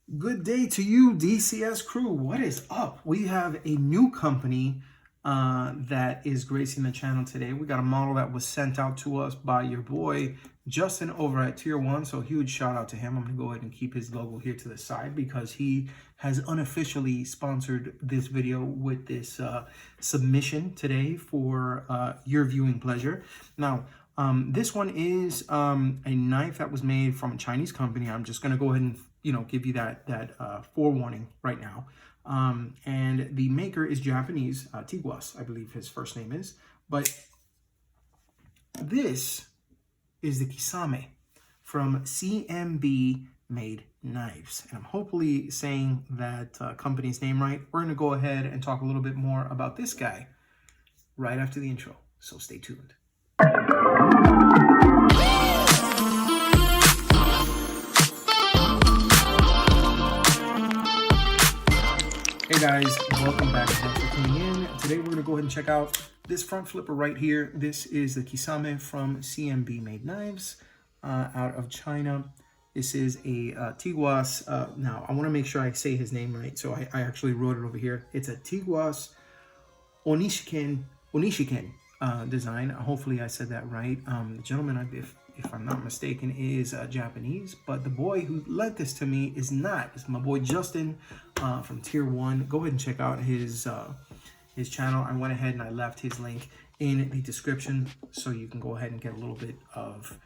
Good day to you, DCS crew. What is up? We have a new company that is gracing the channel today. We got a model that was sent out to us by your boy Justin over at Tier 1. So huge shout out to him. I'm going to go ahead and keep his logo here to the side because he has unofficially sponsored this video with this submission today for your viewing pleasure. Now, this one is a knife that was made from a Chinese company. I'm just going to go ahead and give you that forewarning right now. And the maker is Japanese, Tiguas, I believe his first name is. But this is the Kisame from CMB Made Knives. And I'm hopefully saying that company's name right. We're going to go ahead and talk a little bit more about this guy right after the intro. So stay tuned. Hey guys, welcome back. Thanks for tuning in. Today we're going to go ahead and check out this front flipper right here. This is the Kisame from CMB Made Knives out of China. This is a Tiguas. Now, I want to make sure I say his name right, so I actually wrote it over here. It's a Tiguas Onishiken design. Hopefully I said that right. The gentleman, if I'm not mistaken, is Japanese, but the boy who lent this to me is not. It's my boy Justin from Tier 1. Go ahead and check out his channel. I went ahead and I left his link in the description so you can go ahead and get a little bit of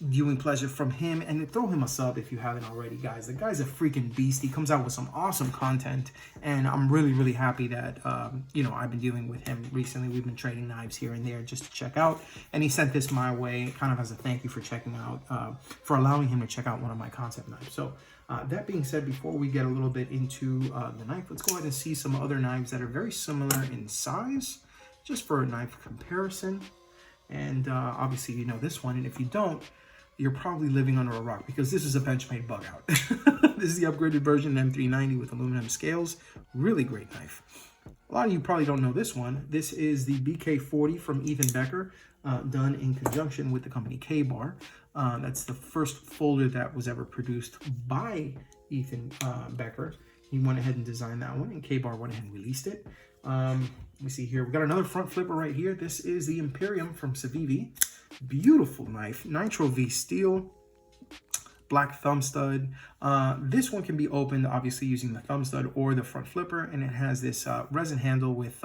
viewing pleasure from him, and throw him a sub if you haven't already, guys. The guy's a freaking beast. He comes out with some awesome content, and I'm really happy that I've been dealing with him recently. We've been trading knives here and there just to check out, and he sent this my way kind of as a thank you for checking out, for allowing him to check out one of my concept knives. So that being said, before we get a little bit into the knife, let's go ahead and see some other knives that are very similar in size, just for a knife comparison. And obviously you know this one, and if you don't, you're probably living under a rock because this is a Benchmade bug out. This is the upgraded version M390 with aluminum scales. Really great knife. A lot of you probably don't know this one. This is the BK40 from Ethan Becker, done in conjunction with the company K-Bar. That's the first folder that was ever produced by Ethan Becker. He went ahead and designed that one, and K-Bar went ahead and released it. Let me see here. We got another front flipper right here. This is the Imperium from Civivi. Beautiful knife. Nitro V steel. Black thumb stud. This one can be opened, obviously, using the thumb stud or the front flipper. And it has this resin handle with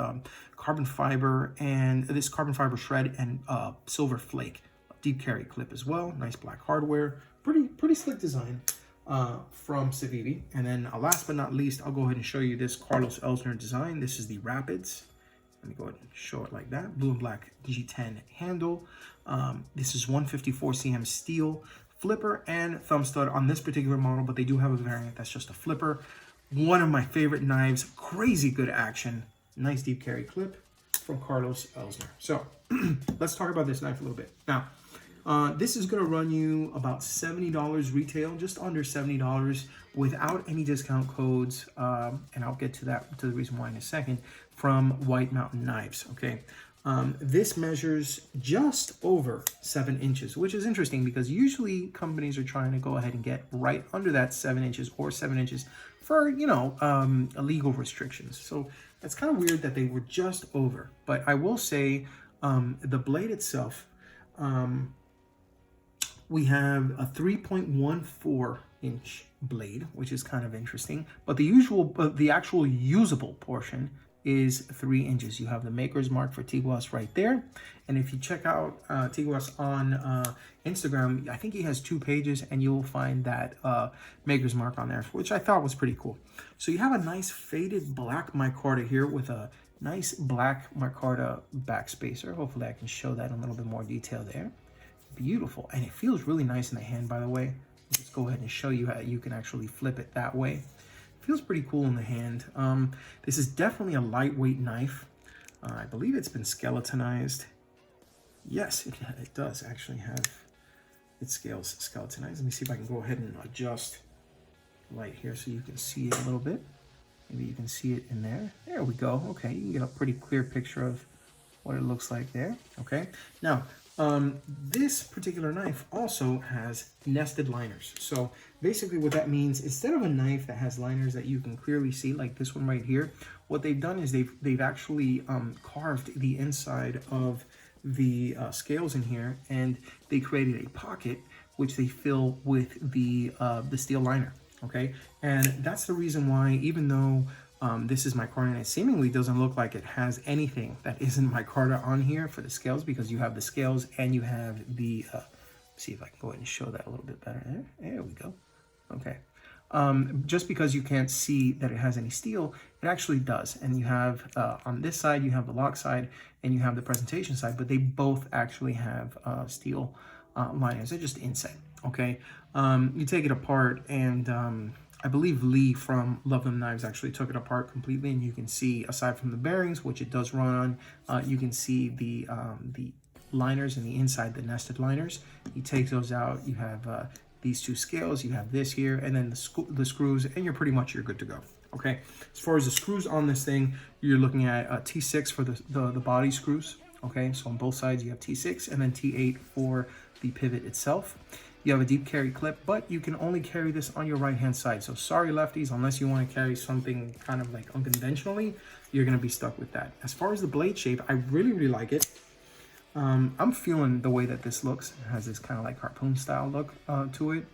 carbon fiber, and this carbon fiber shred and silver flake. Deep carry clip as well. Nice black hardware. Pretty slick design from Civivi. And then last but not least, I'll go ahead and show you this Carlos Elsner design. This is the Rapids. Let me go ahead and show it like that. Blue and black G10 handle. This is 154 cm steel flipper and thumb stud on this particular model, but they do have a variant that's just a flipper. One of my favorite knives. Crazy good action. Nice deep carry clip from Carlos Elsner. So let's talk about this knife a little bit. Now, this is going to run you about $70 retail, just under $70 without any discount codes. And I'll get to the reason why in a second, from White Mountain Knives. Okay. This measures just over 7 inches, which is interesting because usually companies are trying to go ahead and get right under that 7 inches or 7 inches for, illegal restrictions. So that's kind of weird that they were just over. But I will say the blade itself, we have a 3.14 inch blade, which is kind of interesting. But the actual usable portion is 3 inches. You have the maker's mark for Tiguas right there. And if you check out Tiguas on Instagram, I think he has 2 pages, and you'll find that maker's mark on there, which I thought was pretty cool. So you have a nice faded black micarta here with a nice black micarta backspacer. Hopefully I can show that in a little bit more detail there. Beautiful. And it feels really nice in the hand, by the way. Let's go ahead and show you how you can actually flip it that way. Feels pretty cool in the hand. This is definitely a lightweight knife. I believe it's been skeletonized. Yes, it does actually have its scales skeletonized. Let me see if I can go ahead and adjust light here so you can see it a little bit. Maybe you can see it in there. There we go. Okay, you can get a pretty clear picture of what it looks like there. Okay, now This particular knife also has nested liners. So basically what that means, instead of a knife that has liners that you can clearly see, like this one right here, what they've done is they've actually carved the inside of the scales in here, and they created a pocket which they fill with the steel liner. Okay, and that's the reason why, even though this is micarta and it seemingly doesn't look like it has anything that isn't micarta on here for the scales, because you have the scales and you have the, see if I can go ahead and show that a little bit better. There we go. Okay. Just because you can't see that it has any steel, it actually does. And you have, on this side, you have the lock side and you have the presentation side, but they both actually have steel liners. They're just inset. Okay. You take it apart, and I believe Lee from Love Them Knives actually took it apart completely, and you can see, aside from the bearings, which it does run on, you can see the liners and the inside, the nested liners. He takes those out. You have these two scales, you have this here, and then the screws, and you're good to go. Okay, as far as the screws on this thing, you're looking at T6 for the body screws. Okay, so on both sides you have T6 and then T8 for the pivot itself. You have a deep carry clip, but you can only carry this on your right hand side. So sorry lefties, unless you want to carry something kind of like unconventionally, you're going to be stuck with that. As far as the blade shape, I really like it. I'm feeling the way that this looks. It has this kind of like harpoon style look to it.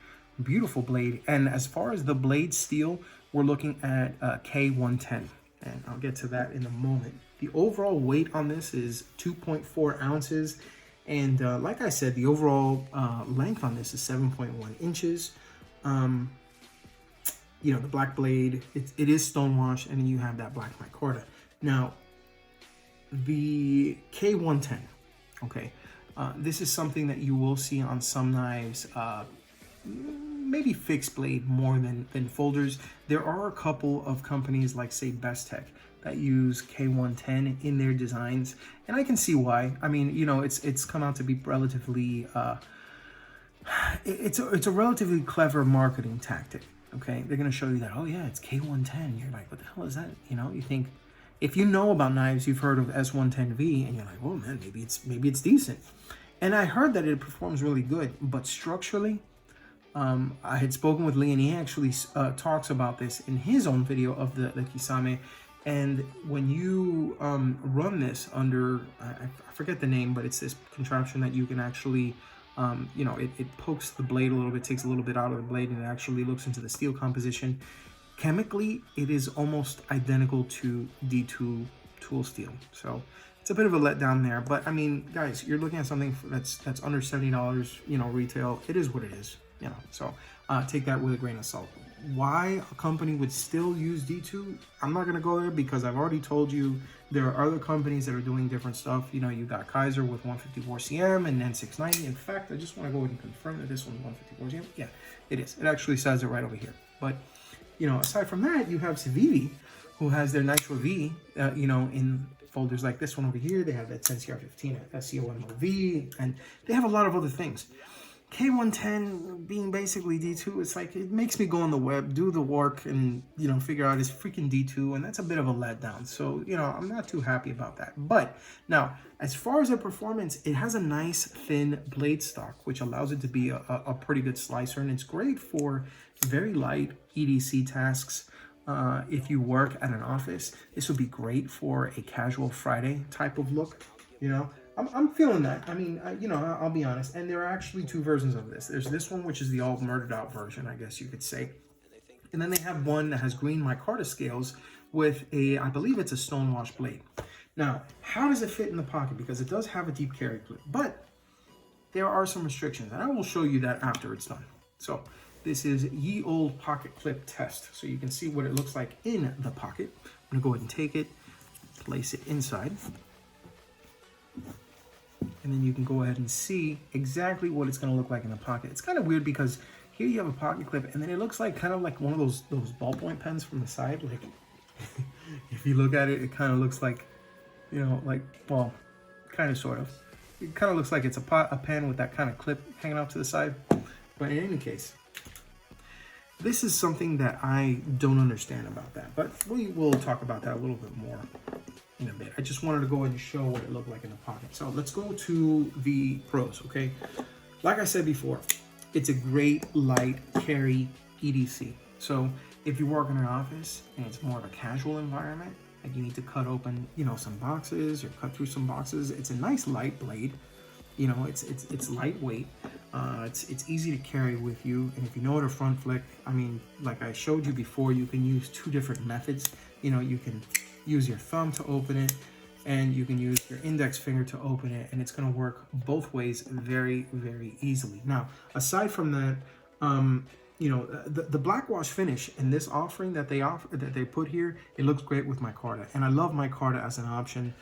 Beautiful blade. And as far as the blade steel, we're looking at K110, and I'll get to that in a moment. The overall weight on this is 2.4 ounces. And like I said, the overall length on this is 7.1 inches. You know, the black blade, it is stonewashed, and then you have that black micarta. Now, the K110, okay, this is something that you will see on some knives, maybe fixed blade more than folders. There are a couple of companies like, say, Best Tech, that use K110 in their designs, and I can see why. I mean, you know, it's come out to be relatively it's a relatively clever marketing tactic. Okay, they're gonna show you that, oh yeah, it's K110. You're like, what the hell is that? You know, you think, if you know about knives, you've heard of S110V, and you're like, oh man, maybe it's decent. And I heard that it performs really good, but structurally, I had spoken with Lee, and he actually talks about this in his own video of the Kisame. And when you run this under, I forget the name, but it's this contraption that you can actually, you know, it pokes the blade a little bit, takes a little bit out of the blade, and it actually looks into the steel composition. Chemically, it is almost identical to D2 tool steel. So it's a bit of a letdown there. But I mean, guys, you're looking at something that's under $70, you know, retail. It is what it is, you know. So take that with a grain of salt. Why a company would still use D2, I'm not going to go there, because I've already told you there are other companies that are doing different stuff. You know, you got Kaiser with 154 cm and then 690. In fact, I just want to go ahead and confirm that this one's 154 cm. Yeah, it is. It actually says it right over here. But, you know, aside from that, you have Civivi, who has their Nitro V, you know, in folders like this one over here. They have that 10CR15 SCOMOV, and they have a lot of other things. K110 being basically D2, it's like, it makes me go on the web, do the work, and, you know, figure out it's freaking D2, and that's a bit of a letdown. So, you know, I'm not too happy about that. But now, as far as the performance, it has a nice thin blade stock, which allows it to be a pretty good slicer, and it's great for very light EDC tasks. If you work at an office, this would be great for a casual Friday type of look, you know. I'm feeling that. I mean, you know, I'll be honest. And there are actually two versions of this. There's this one, which is the all murdered out version, I guess you could say. And then they have one that has green micarta scales with a, I believe it's a stonewash blade. Now, how does it fit in the pocket? Because it does have a deep carry clip, but there are some restrictions, and I will show you that after it's done. So this is ye old pocket clip test. So you can see what it looks like in the pocket. I'm gonna go ahead and take it, place it inside. And then you can go ahead and see exactly what it's going to look like in the pocket. It's kind of weird because here you have a pocket clip, and then it looks like kind of like one of those ballpoint pens from the side. Like, if you look at it, it kind of looks like, you know, like, well, kind of, sort of. It kind of looks like it's a pen with that kind of clip hanging off to the side. But in any case, this is something that I don't understand about that. But we will talk about that a little bit more in a bit. I just wanted to go ahead and show what it looked like in the pocket. So let's go to the pros, okay? Like I said before, it's a great light carry EDC. So if you work in an office and it's more of a casual environment, like you need to cut open, you know, some boxes or cut through some boxes, it's a nice light blade. You know, it's lightweight. It's easy to carry with you. And if you know what a front flick, I mean, like I showed you before, you can use two different methods. You know, you can use your thumb to open it, and you can use your index finger to open it, and it's going to work both ways very, very easily. Now, aside from that, you know, the black wash finish in this offering that they put here, it looks great with micarta, and I love micarta as an option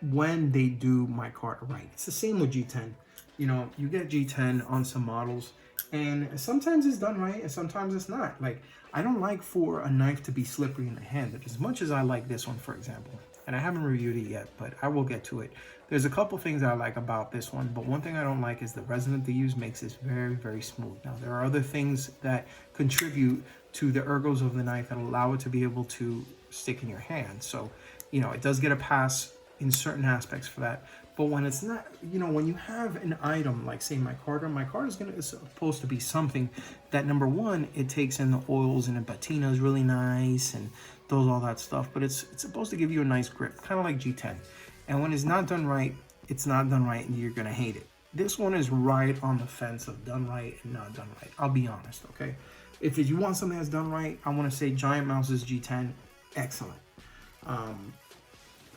when they do micarta right. It's the same with G10. You know, you get G10 on some models, and sometimes it's done right, and sometimes it's not. Like, I don't like for a knife to be slippery in the hand, but as much as I like this one, for example, and I haven't reviewed it yet, but I will get to it. There's a couple things I like about this one, but one thing I don't like is the resin that they use makes this very, very smooth. Now, there are other things that contribute to the ergos of the knife that allow it to be able to stick in your hand. So, you know, it does get a pass in certain aspects for that. But when it's not, you know, when you have an item like, say, micarta is supposed to be something that, number one, it takes in the oils and the patina is really nice and does all that stuff. But it's supposed to give you a nice grip, kind of like G10. And when it's not done right, it's not done right, and you're gonna hate it. This one is right on the fence of done right and not done right. I'll be honest, okay? If you want something that's done right, I want to say Giant Mouse's G10, excellent.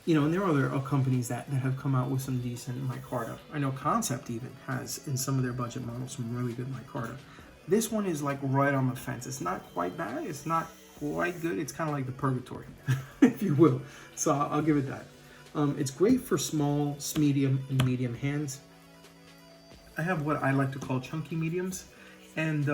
You know, and there are other companies that have come out with some decent micarta. I know Concept even has, in some of their budget models, some really good micarta. This one is like right on the fence. It's not quite bad. It's not quite good. It's kind of like the purgatory, if you will. So I'll give it that. It's great for small, medium, and medium hands. I have what I like to call chunky mediums, and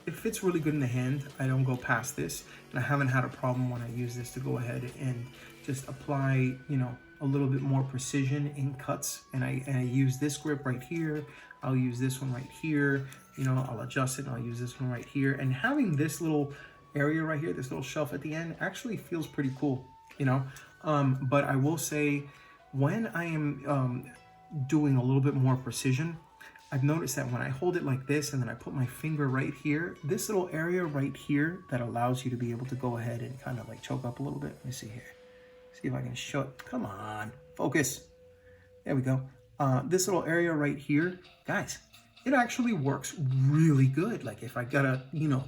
it fits really good in the hand. I don't go past this, and I haven't had a problem when I use this to go ahead and just apply, you know, a little bit more precision in cuts. And I use this grip right here. I'll use this one right here. You know, I'll adjust it and I'll use this one right here. And having this little area right here, this little shelf at the end, actually feels pretty cool, you know. But I will say, when I am doing a little bit more precision, I've noticed that when I hold it like this and then I put my finger right here, this little area right here that allows you to be able to go ahead and kind of like choke up a little bit. Let me see here. See if I can show it. Come on, focus. There we go. This little area right here, guys, it actually works really good. Like if I gotta, you know,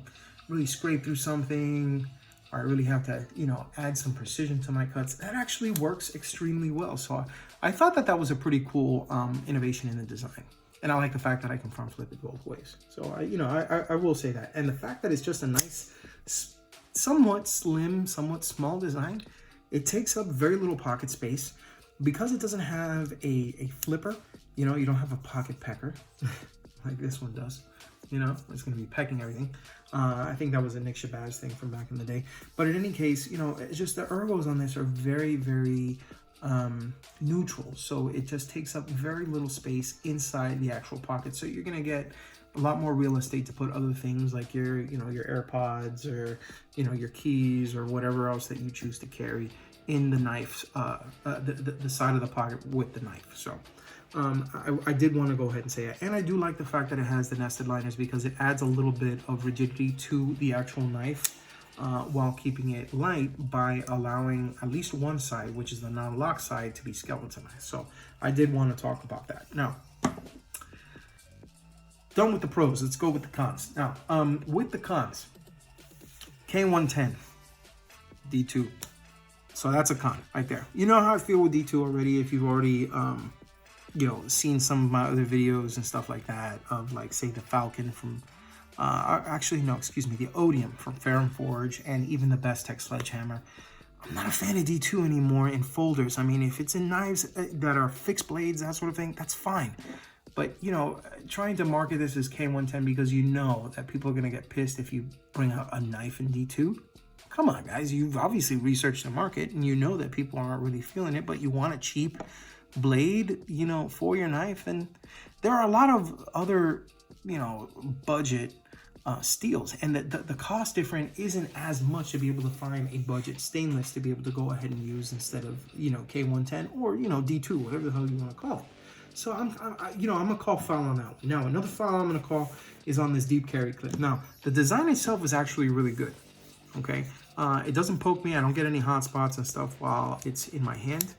really scrape through something, or I really have to, you know, add some precision to my cuts, that actually works extremely well. So I thought that was a pretty cool innovation in the design. And I like the fact that I can front flip it both ways. So I will say that. And the fact that it's just a nice, somewhat slim, somewhat small design, it takes up very little pocket space. Because it doesn't have a flipper, you know, you don't have a pocket pecker like this one does. You know, it's going to be pecking everything. I think that was a Nick Shabazz thing from back in the day. But in any case, you know, it's just the ergos on this are very, very neutral. So it just takes up very little space inside the actual pocket. So you're going to get a lot more real estate to put other things like your, you know, your AirPods or, you know, your keys or whatever else that you choose to carry in the knife's, the side of the pocket with the knife. So I did want to go ahead and say it. And I do like the fact that it has the nested liners because it adds a little bit of rigidity to the actual knife while keeping it light by allowing at least one side, which is the non-lock side, to be skeletonized. So I did want to talk about that. Now, done with the pros, let's go with the cons. Now, with the cons, K110, D2. So that's a con right there. You know how I feel with D2 already if you've already, you know, seen some of my other videos and stuff like that of like, say, the Falcon from, actually, no, excuse me, the Odium from Ferrum Forge and even the Best Tech Sledgehammer. I'm not a fan of D2 anymore in folders. I mean, if it's in knives that are fixed blades, that sort of thing, that's fine. But, you know, trying to market this as K110 because you know that people are going to get pissed if you bring out a knife in D2. Come on, guys. You've obviously researched the market and you know that people aren't really feeling it, but you want a cheap blade, you know, for your knife. And there are a lot of other, you know, budget steels, and the cost difference isn't as much to be able to find a budget stainless to be able to go ahead and use instead of, you know, K110 or, you know, D2, whatever the hell you want to call it. So I'm gonna call foul on that one. Now another foul I'm gonna call is on this deep carry clip. Now the design itself is actually really good. Okay, it doesn't poke me. I don't get any hot spots and stuff while it's in my hand.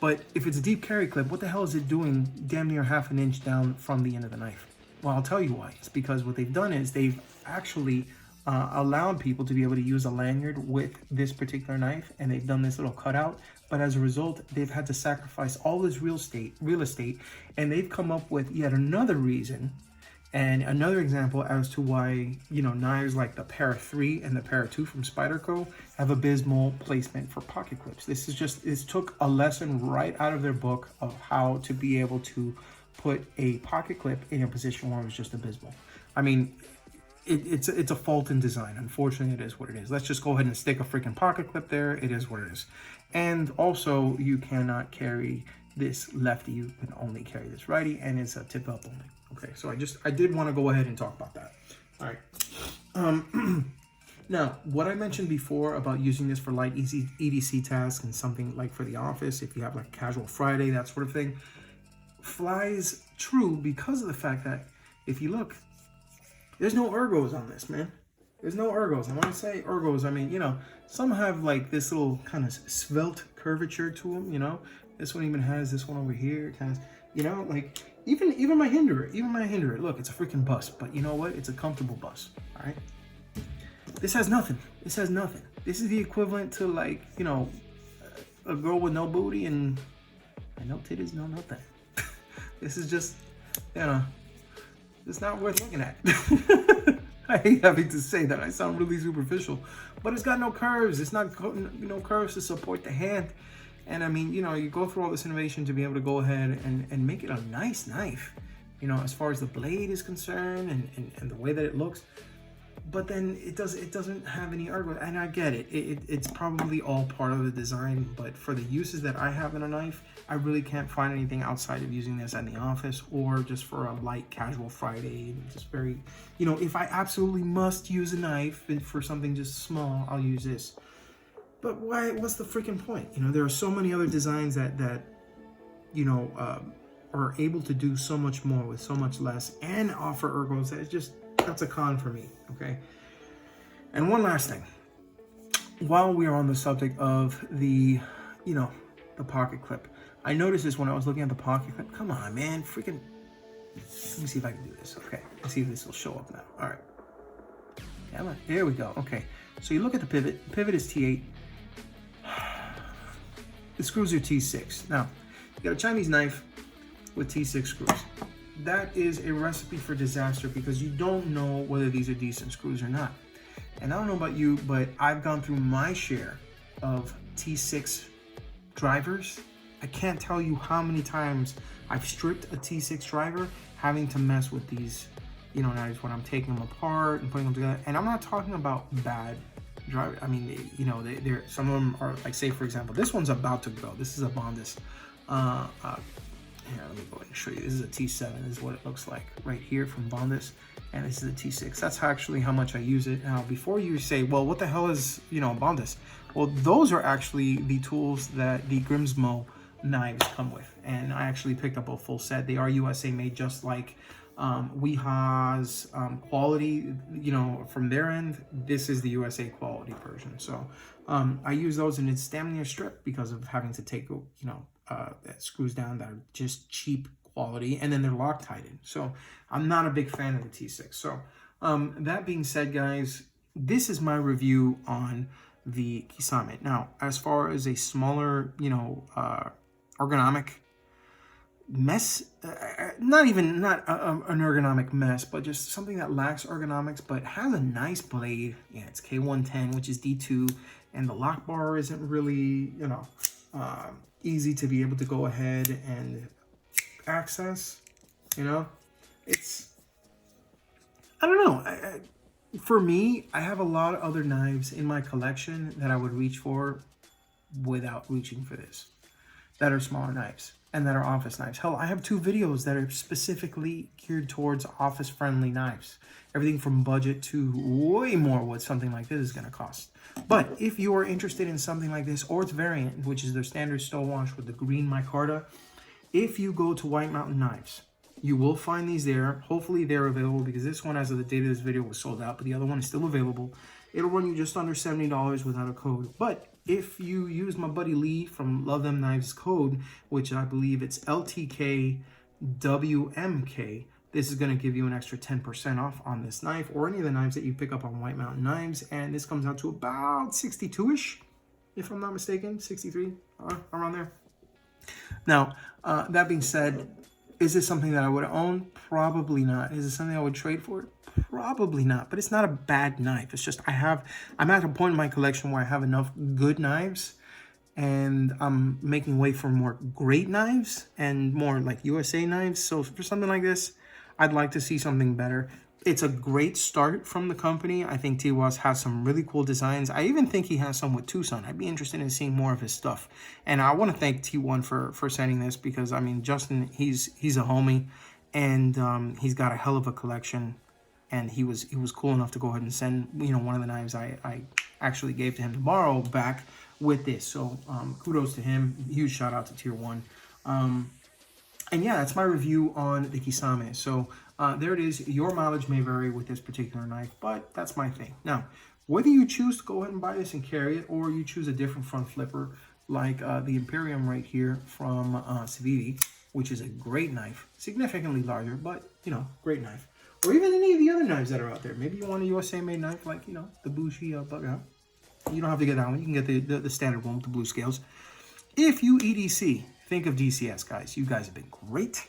But if it's a deep carry clip, what the hell is it doing damn near ½ an inch down from the end of the knife? Well, I'll tell you why. It's because what they've done is they've actually allowed people to be able to use a lanyard with this particular knife, and they've done this little cutout. But as a result, they've had to sacrifice all this real estate, and they've come up with yet another reason and another example as to why, you know, knives like the Para 3 and the Para 2 from Spyderco have abysmal placement for pocket clips. This is just, it took a lesson right out of their book of how to be able to put a pocket clip in a position where it was just abysmal. I mean, it's a fault in design. Unfortunately, it is what it is. Let's just go ahead and stick a freaking pocket clip there. It is what it is. And also, you cannot carry this lefty. You can only carry this righty, and it's a tip up only. Okay, so I did want to go ahead and talk about that. All right. Now, what I mentioned before about using this for light, easy EDC tasks and something like for the office, if you have like a casual Friday, that sort of thing, flies true because of the fact that if you look, there's no ergos on this, man. There's no ergos. And when I say ergos, I mean, you know, some have like this little kind of svelte curvature to them, you know. This one even has this one over here, kind of, you know, like even my hinderer, look, it's a freaking bust, but you know what? It's a comfortable bust, all right? This has nothing. This has nothing. This is the equivalent to, like, you know, a girl with no booty and no titties, no nothing. This is just, you know, it's not worth looking at. I hate having to say that. I sound really superficial, but it's got no curves. It's not, you know, curves to support the hand. And I mean, you know, you go through all this innovation to be able to go ahead and make it a nice knife, you know, as far as the blade is concerned and the way that it looks. But then it doesn't have any ergo, and I get it. It's probably all part of the design, but for the uses that I have in a knife, I really can't find anything outside of using this in the office or just for a light casual Friday. Just very, you know, if I absolutely must use a knife for something just small, I'll use this. But why? What's the freaking point? You know, there are so many other designs that you know, are able to do so much more with so much less and offer ergos that it's just, that's a con for me, okay? And one last thing. While we are on the subject of the, you know, the pocket clip, I noticed this when I was looking at the pocket clip. Come on, man, freaking, let me see if I can do this, okay? Let's see if this will show up now. All right. Come on, there we go, okay. So you look at the pivot. The pivot is T8. The screws are T6. Now, you got a Chinese knife with T6 screws. That is a recipe for disaster because you don't know whether these are decent screws or not. And I don't know about you, but I've gone through my share of T6 drivers. I can't tell you how many times I've stripped a T6 driver having to mess with these, you know, knives when I'm taking them apart and putting them together. And I'm not talking about bad driver. I mean, you know, they're some of them are like, say for example, this one's about to go. This is a Bondis. Here, let me go ahead and show you. This is a T7. This is what it looks like right here from Bondis, and this is a T6. That's actually how much I use it. Now, before you say, well, what the hell is, you know, Bondis? Well, those are actually the tools that the Grimsmo knives come with, and I actually picked up a full set. They are USA made, just like Weeha's quality, you know, from their end. This is the USA quality version. So I use those, and it's damn near stripped because of having to take, you know, screws down that are just cheap quality, and then they're Loctite in. So I'm not a big fan of the T6. So that being said, guys, this is my review on the Kisame. Now, as far as a smaller, you know, ergonomic mess, not an ergonomic mess, but just something that lacks ergonomics but has a nice blade. Yeah, it's K110, which is D2, and the lock bar isn't really, you know, easy to be able to go ahead and access. You know, it's, I don't know. For me, I have a lot of other knives in my collection that I would reach for without reaching for this, that are smaller knives. and that are office knives. Hell, I have 2 videos that are specifically geared towards office-friendly knives. Everything from budget to way more what something like this is going to cost. But if you are interested in something like this, or its variant, which is their standard stone wash with the green micarta, if you go to White Mountain Knives, you will find these there. Hopefully they're available, because this one, as of the date of this video, was sold out, but the other one is still available. It'll run you just under $70 without a code. But if you use my buddy Lee from Love Them Knives code, which I believe it's LTKWMK, this is going to give you an extra 10% off on this knife or any of the knives that you pick up on White Mountain Knives. And this comes out to about 62-ish, if I'm not mistaken, 63, around there. Now, that being said, is this something that I would own? Probably not. Is it something I would trade for? Probably not. But it's not a bad knife. It's just I'm at a point in my collection where I have enough good knives, and I'm making way for more great knives and more like USA knives. So for something like this, I'd like to see something better. It's a great start from the company. I think Tiguas has some really cool designs. I even think he has some with Tucson. I'd be interested in seeing more of his stuff. And I want to thank T1 for sending this, because, I mean, Justin, he's a homie, and he's got a hell of a collection. And he was cool enough to go ahead and send, you know, one of the knives I actually gave to him to borrow back with this. So kudos to him. Huge shout out to Tier 1. And yeah, that's my review on the Kisame. So there it is. Your mileage may vary with this particular knife, but that's my thing. Now, whether you choose to go ahead and buy this and carry it, or you choose a different front flipper like the Imperium right here from Civivi, which is a great knife, significantly larger, but, you know, great knife. Or even any of the other knives that are out there. Maybe you want a USA made knife like, you know, the Bushi bug out. You don't have to get that one. You can get the standard one with the blue scales. If you EDC, think of DCS, guys. You guys have been great.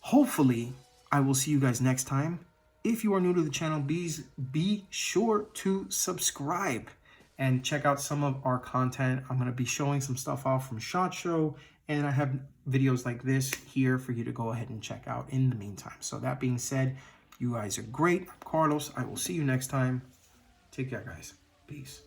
Hopefully, I will see you guys next time. If you are new to the channel, be sure to subscribe and check out some of our content. I'm going to be showing some stuff off from SHOT Show, and I have videos like this here for you to go ahead and check out in the meantime. So that being said, you guys are great. I'm Carlos. I will see you next time. Take care, guys. Peace.